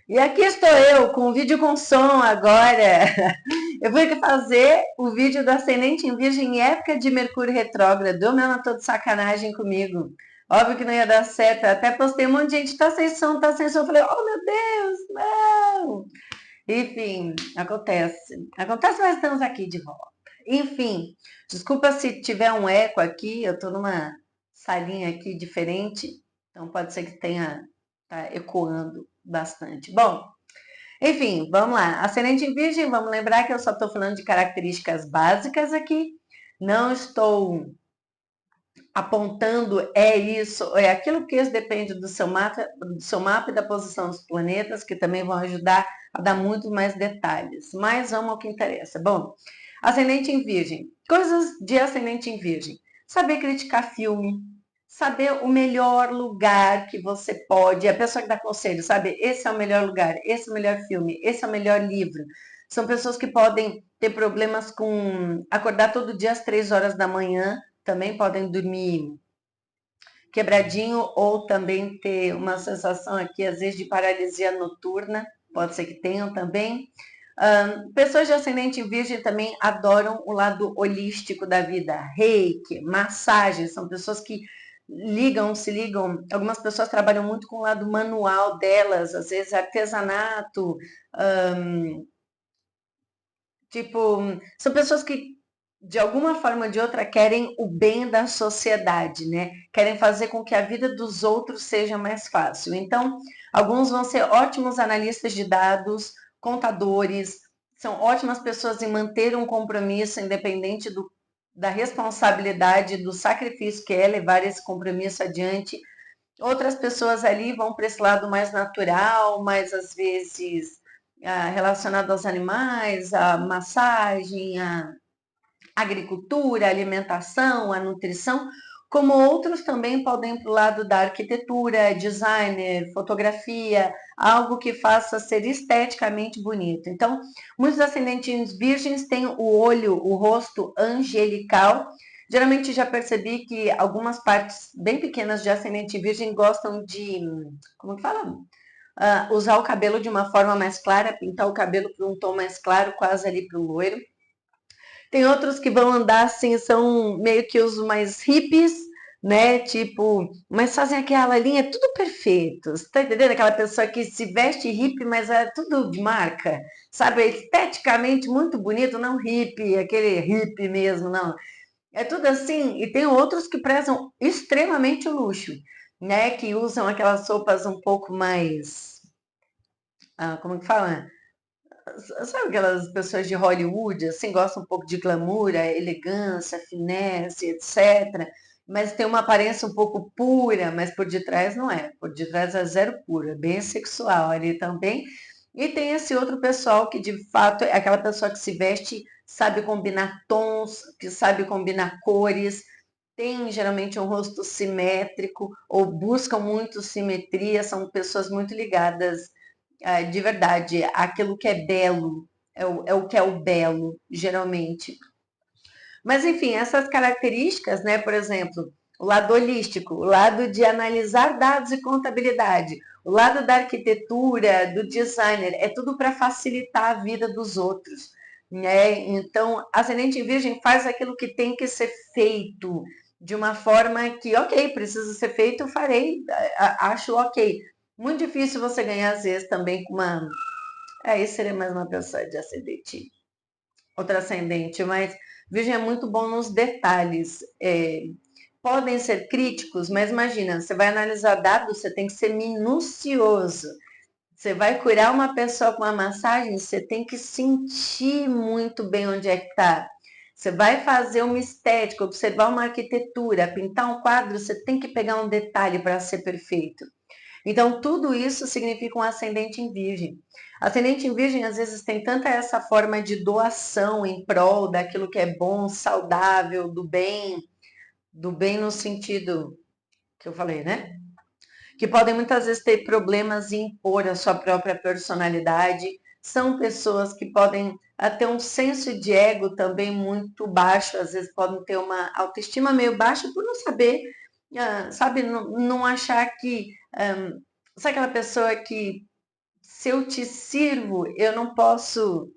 E aqui estou eu com um vídeo com som agora. Eu vou fazer o vídeo do ascendente em Virgem em época de Mercúrio retrógrado. O meu não tô de sacanagem comigo. Óbvio que não ia dar certo. Eu até postei um monte de gente, tá sem som, tá sem som. Eu falei, oh meu Deus, não! Enfim, acontece. Acontece, mas estamos aqui de volta. Enfim, desculpa se tiver um eco aqui, eu tô numa salinha aqui diferente, então pode ser que tenha tá ecoando bastante. Bom, enfim, vamos lá. Ascendente em Virgem, vamos lembrar que eu só estou falando de características básicas aqui. Não estou apontando é isso, é aquilo, que isso depende do seu mapa e da posição dos planetas, que também vão ajudar a dar muito mais detalhes. Mas vamos ao que interessa. Bom, ascendente em Virgem. Coisas de ascendente em Virgem. Saber criticar filme, saber o melhor lugar que você pode, a pessoa que dá conselho, sabe? Esse é o melhor lugar, esse é o melhor filme, esse é o melhor livro. São pessoas que podem ter problemas com acordar todo dia às 3 horas da manhã, também podem dormir quebradinho ou também ter uma sensação aqui, às vezes, de paralisia noturna, pode ser que tenham também. Pessoas de ascendente em Virgem também adoram o lado holístico da vida, reiki, massagem, são pessoas que se ligam, algumas pessoas trabalham muito com o lado manual delas, às vezes artesanato, tipo, são pessoas que de alguma forma ou de outra querem o bem da sociedade, né? Querem fazer com que a vida dos outros seja mais fácil. Então, alguns vão ser ótimos analistas de dados, contadores, são ótimas pessoas em manter um compromisso independente da responsabilidade, do sacrifício que é levar esse compromisso adiante. Outras pessoas ali vão para esse lado mais natural, mais às vezes relacionado aos animais, a massagem, a agricultura, a alimentação, a nutrição, como outros também podem ir para o lado da arquitetura, designer, fotografia, algo que faça ser esteticamente bonito. Então, muitos ascendentes virgens têm o olho, o rosto angelical. Geralmente já percebi que algumas partes bem pequenas de ascendente virgem gostam de, como que fala? Usar o cabelo de uma forma mais clara, pintar o cabelo para um tom mais claro, quase ali para o loiro. Tem outros que vão andar assim, são meio que os mais hippies, né? Tipo, mas fazem aquela linha tudo perfeito. Você tá entendendo? Aquela pessoa que se veste hippie, mas é tudo de marca, sabe? É esteticamente muito bonito, não hippie, aquele hippie mesmo, não. É tudo assim, e tem outros que prezam extremamente o luxo, né? Que usam aquelas roupas um pouco mais, como que fala? Sabe aquelas pessoas de Hollywood, assim, gostam um pouco de glamour, elegância, finesse, etc. Mas tem uma aparência um pouco pura, mas por detrás não é. Por detrás é zero pura, bem sexual ali também. E tem esse outro pessoal que de fato é aquela pessoa que se veste, sabe combinar tons, que sabe combinar cores, tem geralmente um rosto simétrico ou buscam muito simetria, são pessoas muito ligadas de verdade, aquilo que é belo, é o que é o belo, geralmente. Mas, enfim, essas características, né, por exemplo, o lado holístico, o lado de analisar dados e contabilidade, o lado da arquitetura, do designer, é tudo para facilitar a vida dos outros. Né? Então, ascendente em virgem faz aquilo que tem que ser feito de uma forma que, ok, precisa ser feito, eu farei, acho ok. Muito difícil você ganhar, às vezes, também com uma. Isso seria mais uma pessoa de ascendente, outra ascendente, mas Virgem é muito bom nos detalhes. Podem ser críticos, mas imagina, você vai analisar dados, você tem que ser minucioso. Você vai curar uma pessoa com uma massagem, você tem que sentir muito bem onde é que está. Você vai fazer uma estética, observar uma arquitetura, pintar um quadro, você tem que pegar um detalhe para ser perfeito. Então, tudo isso significa um ascendente em virgem. Ascendente em virgem, às vezes, tem tanta essa forma de doação em prol daquilo que é bom, saudável, do bem no sentido que eu falei, né? Que podem muitas vezes ter problemas em impor a sua própria personalidade. São pessoas que podem ter um senso de ego também muito baixo, às vezes podem ter uma autoestima meio baixa por não saber, sabe, não achar que. Sabe aquela pessoa que se eu te sirvo, eu não posso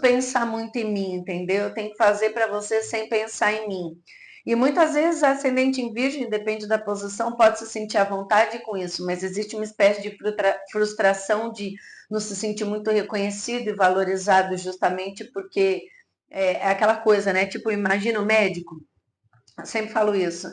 pensar muito em mim, entendeu? Eu tenho que fazer para você sem pensar em mim. E muitas vezes a ascendente em virgem, depende da posição, pode se sentir à vontade com isso, mas existe uma espécie de frustração de não se sentir muito reconhecido e valorizado justamente porque é aquela coisa, né? Tipo, imagina o médico, eu sempre falo isso.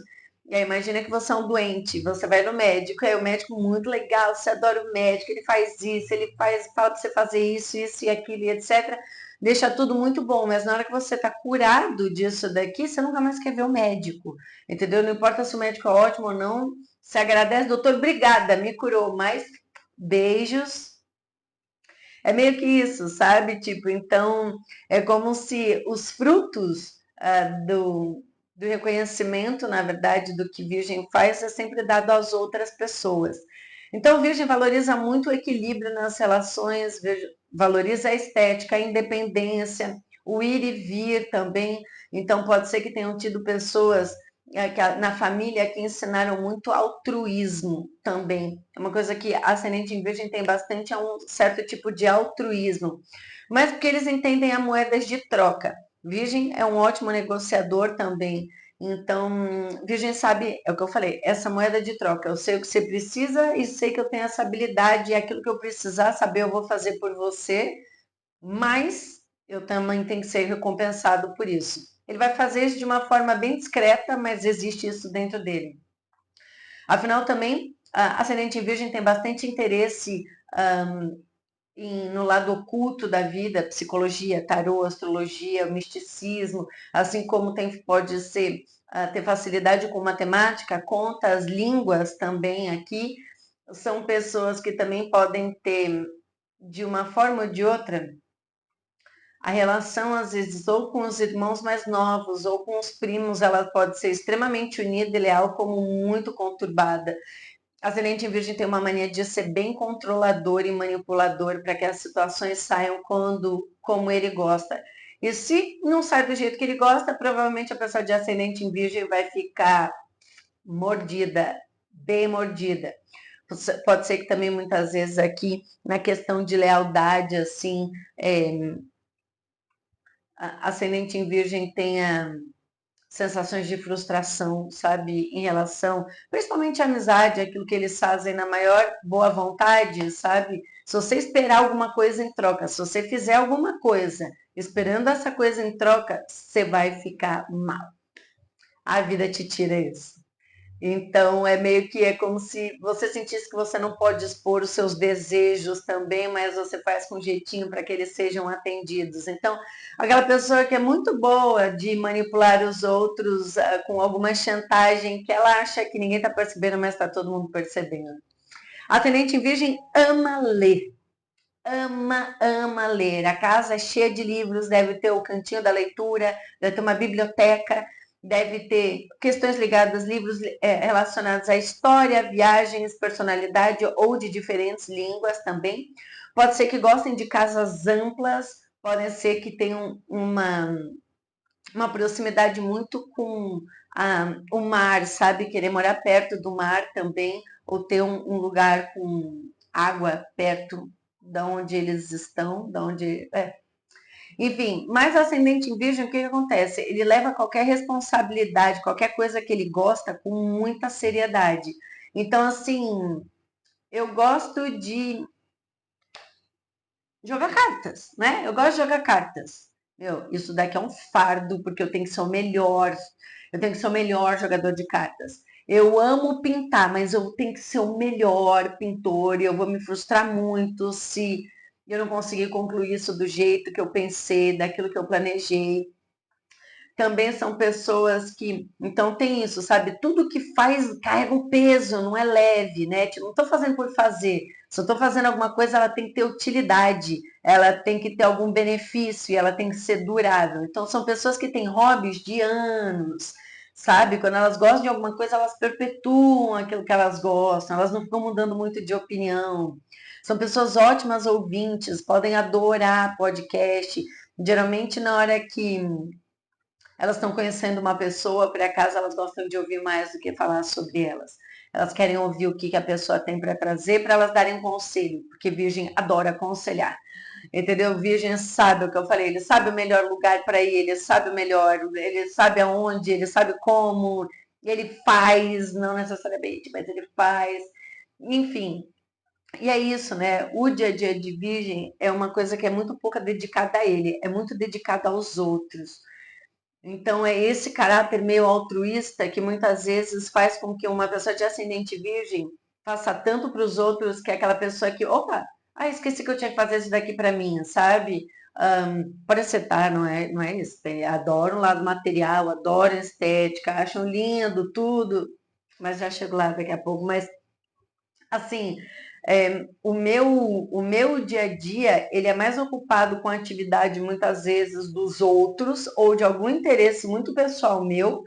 E aí, imagina que você é um doente, você vai no médico, é o médico muito legal, você adora o médico, ele faz isso, fala para você fazer isso e aquilo, e etc. Deixa tudo muito bom, mas na hora que você está curado disso daqui, você nunca mais quer ver o médico, entendeu? Não importa se o médico é ótimo ou não, você agradece, doutor, obrigada, me curou, mas beijos. É meio que isso, sabe? Tipo, então, é como se os frutos do reconhecimento, na verdade, do que Virgem faz, é sempre dado às outras pessoas. Então, Virgem valoriza muito o equilíbrio nas relações, valoriza a estética, a independência, o ir e vir também. Então, pode ser que tenham tido pessoas na família que ensinaram muito altruísmo também. É uma coisa que a ascendente em Virgem tem bastante, é um certo tipo de altruísmo. Mas porque eles entendem a moedas de troca. Virgem é um ótimo negociador também. Então, Virgem sabe, é o que eu falei, essa moeda de troca. Eu sei o que você precisa e sei que eu tenho essa habilidade e aquilo que eu precisar saber eu vou fazer por você, mas eu também tenho que ser recompensado por isso. Ele vai fazer isso de uma forma bem discreta, mas existe isso dentro dele. Afinal, também, a ascendente virgem tem bastante interesse no lado oculto da vida, psicologia, tarô, astrologia, misticismo, assim como pode ser ter facilidade com matemática, contas, línguas também aqui. São pessoas que também podem ter, de uma forma ou de outra, a relação, às vezes, ou com os irmãos mais novos, ou com os primos, ela pode ser extremamente unida e leal, como muito conturbada. A Ascendente em Virgem tem uma mania de ser bem controlador e manipulador para que as situações saiam como ele gosta. E se não sai do jeito que ele gosta, provavelmente a pessoa de Ascendente em Virgem vai ficar mordida, bem mordida. Pode ser que também muitas vezes aqui, na questão de lealdade, assim, ascendente em virgem tenha sensações de frustração, sabe, em relação, principalmente à amizade, aquilo que eles fazem na maior boa vontade, sabe? Se você esperar alguma coisa em troca, se você fizer alguma coisa esperando essa coisa em troca, você vai ficar mal. A vida te tira isso. Então é meio que é como se você sentisse que você não pode expor os seus desejos também, mas você faz com jeitinho para que eles sejam atendidos. Então, aquela pessoa que é muito boa de manipular os outros com alguma chantagem que ela acha que ninguém está percebendo, mas está todo mundo percebendo. A Tenente em Virgem ama ler. Ama ler. A casa é cheia de livros, deve ter o cantinho da leitura, deve ter uma biblioteca, deve ter questões ligadas, livros relacionados à história, viagens, personalidade ou de diferentes línguas também. Pode ser que gostem de casas amplas, pode ser que tenham uma proximidade muito com o mar, sabe? Querer morar perto do mar também, ou ter um lugar com água perto da onde eles estão, da onde. Enfim, mas o ascendente em virgem, o que acontece? Ele leva qualquer responsabilidade, qualquer coisa que ele gosta com muita seriedade. Então, assim, eu gosto de jogar cartas, né? Eu gosto de jogar cartas. Meu, isso daqui é um fardo, porque eu tenho que ser o melhor. Eu tenho que ser o melhor jogador de cartas. Eu amo pintar, mas eu tenho que ser o melhor pintor e eu vou me frustrar muito se eu não conseguir concluir isso do jeito que eu pensei, daquilo que eu planejei. Também são pessoas que, então tem isso, sabe? Tudo que faz carrega um peso, não é leve, né? Tipo, não estou fazendo por fazer. Se eu estou fazendo alguma coisa, ela tem que ter utilidade, ela tem que ter algum benefício e ela tem que ser durável. Então são pessoas que têm hobbies de anos, sabe? Quando elas gostam de alguma coisa, elas perpetuam aquilo que elas gostam, elas não ficam mudando muito de opinião. São pessoas ótimas ouvintes, podem adorar podcast. Geralmente na hora que elas estão conhecendo uma pessoa, por acaso elas gostam de ouvir mais do que falar sobre elas. Elas querem ouvir o que a pessoa tem para trazer para elas darem um conselho, porque virgem adora aconselhar. Entendeu? Virgem sabe o que eu falei, ele sabe o melhor lugar para ir, ele sabe o melhor, ele sabe aonde, ele sabe como, ele faz, não necessariamente, mas ele faz. Enfim, e é isso, né? O dia a dia de virgem é uma coisa que é muito pouca dedicada a ele, é muito dedicada aos outros. Então é esse caráter meio altruísta que muitas vezes faz com que uma pessoa de ascendente virgem faça tanto para os outros que é aquela pessoa que, opa, esqueci que eu tinha que fazer isso daqui para mim, sabe? Pode acertar, não é isso. Adoram o lado material, adoram estética, acham lindo tudo, mas já chego lá daqui a pouco. Mas assim, o meu dia a dia, ele é mais ocupado com a atividade, muitas vezes, dos outros, ou de algum interesse muito pessoal meu,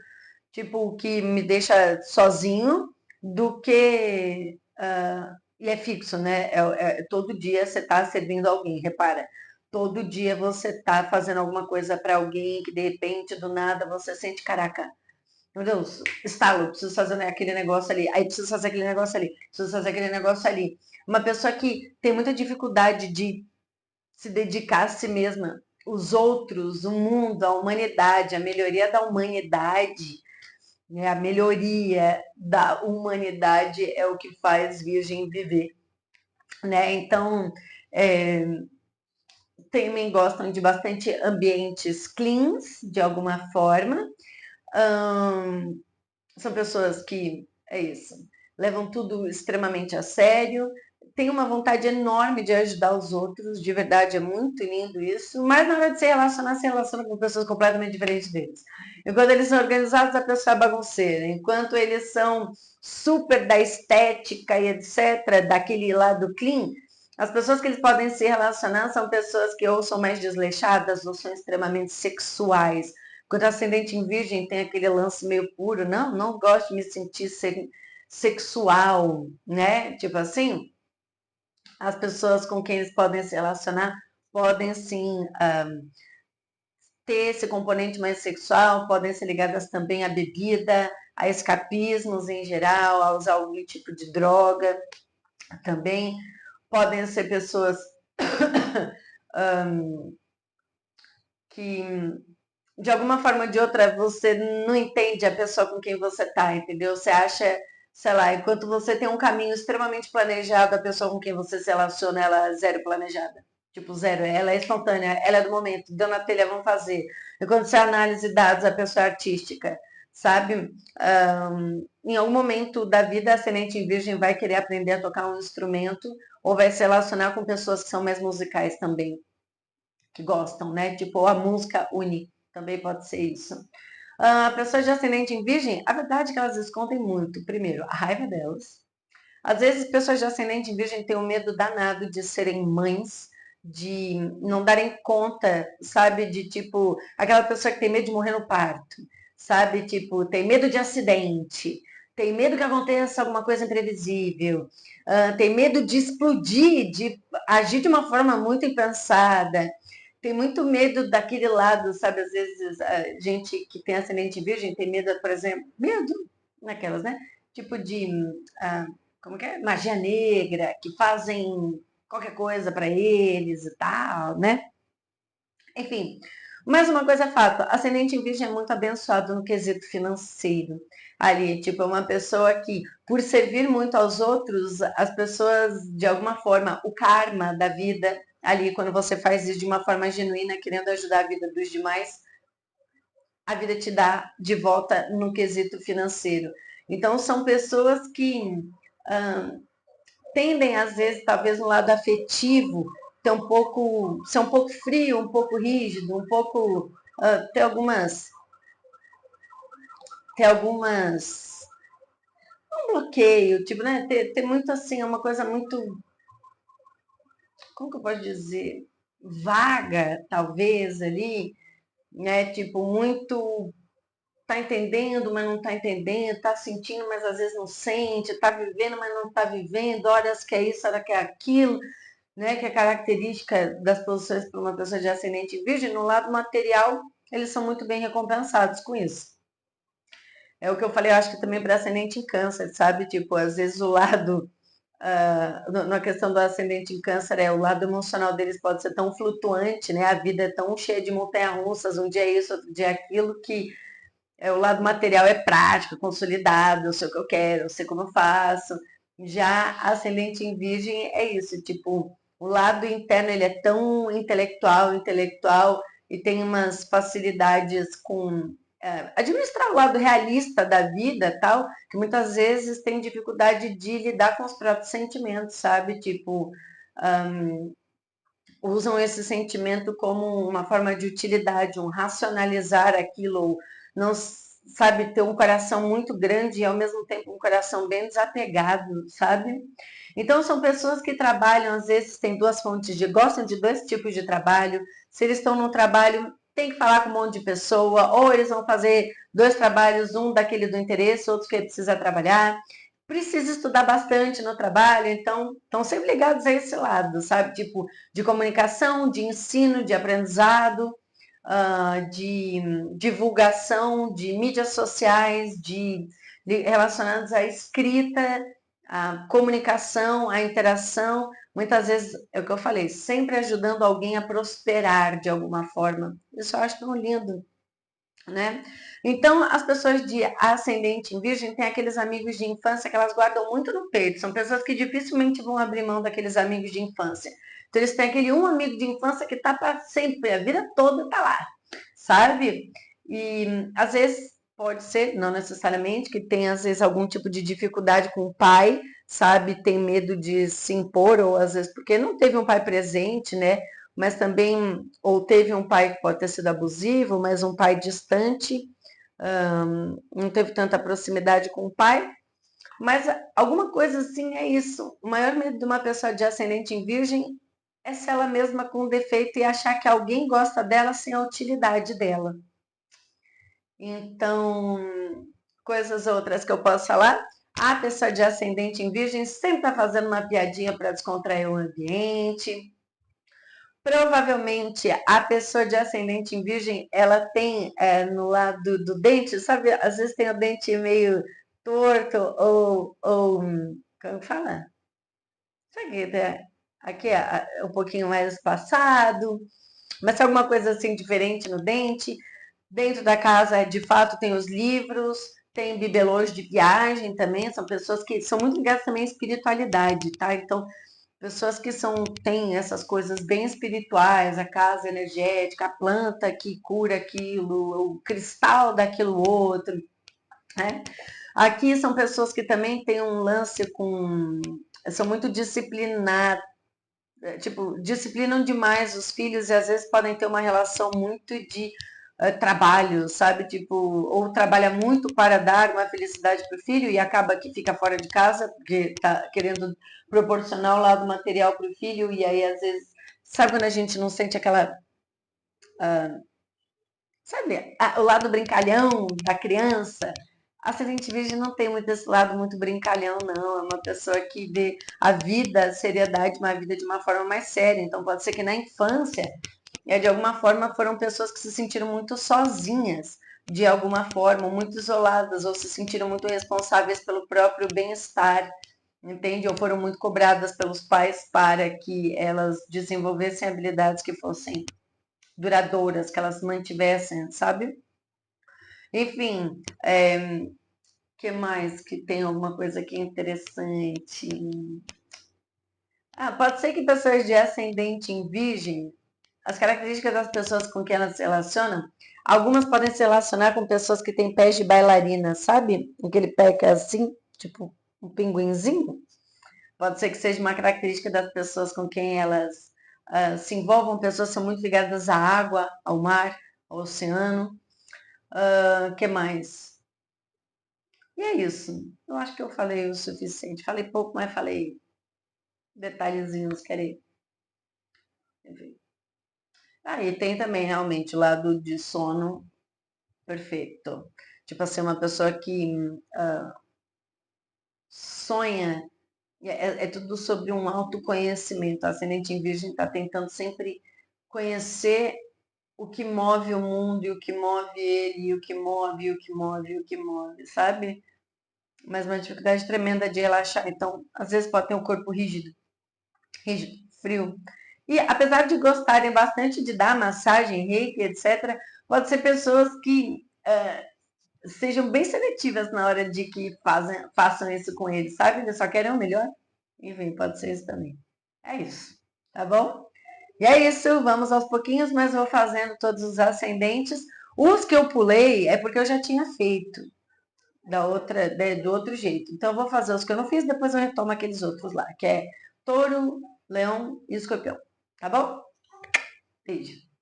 tipo, que me deixa sozinho, do que... e é fixo, né? Todo dia você está servindo alguém, repara. Todo dia você está fazendo alguma coisa para alguém que, de repente, do nada, você sente, caraca, meu Deus, estalo, preciso fazer aquele negócio ali, aí preciso fazer aquele negócio ali, preciso fazer aquele negócio ali. Uma pessoa que tem muita dificuldade de se dedicar a si mesma, os outros, o mundo, a humanidade, a melhoria da humanidade, né, a melhoria da humanidade é o que faz Virgem viver, né? Então, é, também gostam de bastante ambientes cleans, de alguma forma. São pessoas que, é isso, levam tudo extremamente a sério, tem uma vontade enorme de ajudar os outros, de verdade, é muito lindo isso, mas na hora de se relaciona com pessoas completamente diferentes deles. Enquanto eles são organizados, a pessoa é bagunceira. Enquanto eles são super da estética e etc., daquele lado clean, as pessoas que eles podem se relacionar são pessoas que ou são mais desleixadas ou são extremamente sexuais. Quando ascendente em virgem tem aquele lance meio puro, não gosto de me sentir sexual, né? Tipo assim, as pessoas com quem eles podem se relacionar podem sim ter esse componente mais sexual, podem ser ligadas também à bebida, a escapismos em geral, a usar algum tipo de droga também. Podem ser pessoas que de alguma forma ou de outra, você não entende a pessoa com quem você tá, entendeu? Você acha, sei lá, enquanto você tem um caminho extremamente planejado, a pessoa com quem você se relaciona, ela é zero planejada. Tipo, zero. Ela é espontânea, ela é do momento, deu na telha, vamos fazer. E quando você analisa dados, a pessoa é artística, sabe? Em algum momento da vida, a ascendente em virgem vai querer aprender a tocar um instrumento ou vai se relacionar com pessoas que são mais musicais também, que gostam, né? Tipo, a música une, também pode ser isso. Pessoas de ascendente em virgem, a verdade é que elas escondem muito. Primeiro, a raiva delas. Às vezes, pessoas de ascendente em virgem têm um medo danado de serem mães, de não darem conta, sabe? De tipo, aquela pessoa que tem medo de morrer no parto, sabe? Tipo, tem medo de acidente, tem medo que aconteça alguma coisa imprevisível, tem medo de explodir, de agir de uma forma muito impensada. Tem muito medo daquele lado, sabe? Às vezes, a gente que tem ascendente virgem tem medo, por exemplo, medo naquelas, né? Tipo de como que é? Magia negra, que fazem qualquer coisa para eles e tal, né? Enfim, mais uma coisa é fato, ascendente em virgem é muito abençoado no quesito financeiro. Ali, tipo, é uma pessoa que, por servir muito aos outros, as pessoas, de alguma forma, o karma da vida, ali, quando você faz isso de uma forma genuína, querendo ajudar a vida dos demais, a vida te dá de volta no quesito financeiro. Então, são pessoas que tendem, às vezes, talvez no lado afetivo, ser um pouco frio, um pouco rígido, um pouco ter algumas um bloqueio, tipo, né? Ter muito assim, é uma coisa muito, como que eu posso dizer? Vaga, talvez, ali, né? Tipo, muito tá entendendo, mas não tá entendendo, tá sentindo, mas às vezes não sente, tá vivendo, mas não tá vivendo, horas que é isso, horas que é aquilo, né, que é característica das posições para uma pessoa de ascendente virgem, no lado material, eles são muito bem recompensados com isso. É o que eu falei, eu acho que também para ascendente em câncer, sabe? Tipo, às vezes o lado, na questão do ascendente em câncer, o lado emocional deles pode ser tão flutuante, né? A vida é tão cheia de montanha-russas, um dia isso, outro dia aquilo, que o lado material é prático, consolidado, eu sei o que eu quero, eu sei como eu faço. Já ascendente em virgem é isso, tipo, o lado interno ele é tão intelectual e tem umas facilidades com administrar o lado realista da vida, tal, que muitas vezes tem dificuldade de lidar com os próprios sentimentos, sabe? Tipo, usam esse sentimento como uma forma de utilidade, um racionalizar aquilo, não sabe ter um coração muito grande e ao mesmo tempo um coração bem desapegado, sabe? Então são pessoas que trabalham, às vezes têm duas fontes de, gostam de dois tipos de trabalho. Se eles estão no trabalho, tem que falar com um monte de pessoa, ou eles vão fazer dois trabalhos, um daquele do interesse, outro que precisa trabalhar. Precisa estudar bastante no trabalho, então estão sempre ligados a esse lado, sabe? Tipo, de comunicação, de ensino, de aprendizado, de divulgação, de mídias sociais, relacionados à escrita, à comunicação, à interação. Muitas vezes, é o que eu falei, sempre ajudando alguém a prosperar de alguma forma. Isso eu acho tão lindo, né? Então, as pessoas de ascendente em virgem têm aqueles amigos de infância que elas guardam muito no peito. São pessoas que dificilmente vão abrir mão daqueles amigos de infância. Então, eles têm aquele um amigo de infância que tá para sempre, a vida toda tá lá, sabe? E às vezes pode ser, não necessariamente, que tem às vezes algum tipo de dificuldade com o pai, sabe? Tem medo de se impor, ou às vezes porque não teve um pai presente, né? Mas também, ou teve um pai que pode ter sido abusivo, mas um pai distante, não teve tanta proximidade com o pai, mas alguma coisa assim é isso. O maior medo de uma pessoa de ascendente em virgem é ser ela mesma com defeito e achar que alguém gosta dela sem a utilidade dela. Então, coisas outras que eu posso falar. A pessoa de ascendente em virgem sempre está fazendo uma piadinha para descontrair o ambiente. Provavelmente a pessoa de ascendente em virgem, ela tem no lado do dente, sabe? Às vezes tem o dente meio torto ou como fala? Sabe, aqui é um pouquinho mais espaçado, mas tem alguma coisa assim diferente no dente. Dentro da casa, de fato, tem os livros, tem bibelôs de viagem também, são pessoas que são muito ligadas também à espiritualidade, tá? Então, pessoas que têm essas coisas bem espirituais, a casa energética, a planta que cura aquilo, o cristal daquilo outro, né? Aqui são pessoas que também têm um lance são muito disciplinadas, tipo, disciplinam demais os filhos e às vezes podem ter uma relação muito de trabalho, sabe? Tipo, ou trabalha muito para dar uma felicidade para o filho e acaba que fica fora de casa porque está querendo proporcionar o lado material para o filho e aí às vezes, sabe quando a gente não sente aquela, sabe, o lado brincalhão da criança? A Ascendente Virgem não tem muito esse lado muito brincalhão, não. É uma pessoa que vê a vida, a seriedade, uma vida de uma forma mais séria. Então pode ser que na infância de alguma forma foram pessoas que se sentiram muito sozinhas, de alguma forma, muito isoladas, ou se sentiram muito responsáveis pelo próprio bem-estar, entende? Ou foram muito cobradas pelos pais para que elas desenvolvessem habilidades que fossem duradouras, que elas mantivessem, sabe? Enfim, que mais que tem alguma coisa aqui interessante? Pode ser que pessoas de ascendente em virgem, as características das pessoas com quem elas se relacionam, algumas podem se relacionar com pessoas que têm pés de bailarina, sabe? Aquele pé que é assim, tipo um pinguinzinho. Pode ser que seja uma característica das pessoas com quem elas se envolvam. Pessoas que são muito ligadas à água, ao mar, ao oceano. Que mais? E é isso. Eu acho que eu falei o suficiente. Falei pouco, mas falei detalhezinhos, querer. Enfim. E tem também realmente o lado de sono perfeito. Tipo assim, uma pessoa que sonha, é tudo sobre um autoconhecimento. A ascendente em virgem está tentando sempre conhecer o que move o mundo, e o que move ele, e o que move, e o que move, e o que move, sabe? Mas uma dificuldade tremenda de relaxar. Então, às vezes pode ter um corpo rígido, rígido, frio. E apesar de gostarem bastante de dar massagem, reiki, etc., pode ser pessoas que sejam bem seletivas na hora de que façam isso com eles, sabe? Eles só querem o melhor. Enfim, pode ser isso também. É isso, tá bom? E é isso, vamos aos pouquinhos, mas vou fazendo todos os ascendentes. Os que eu pulei é porque eu já tinha feito do outro jeito. Então eu vou fazer os que eu não fiz, depois eu retomo aqueles outros lá, que é touro, leão e escorpião. Tá bom? Beijo.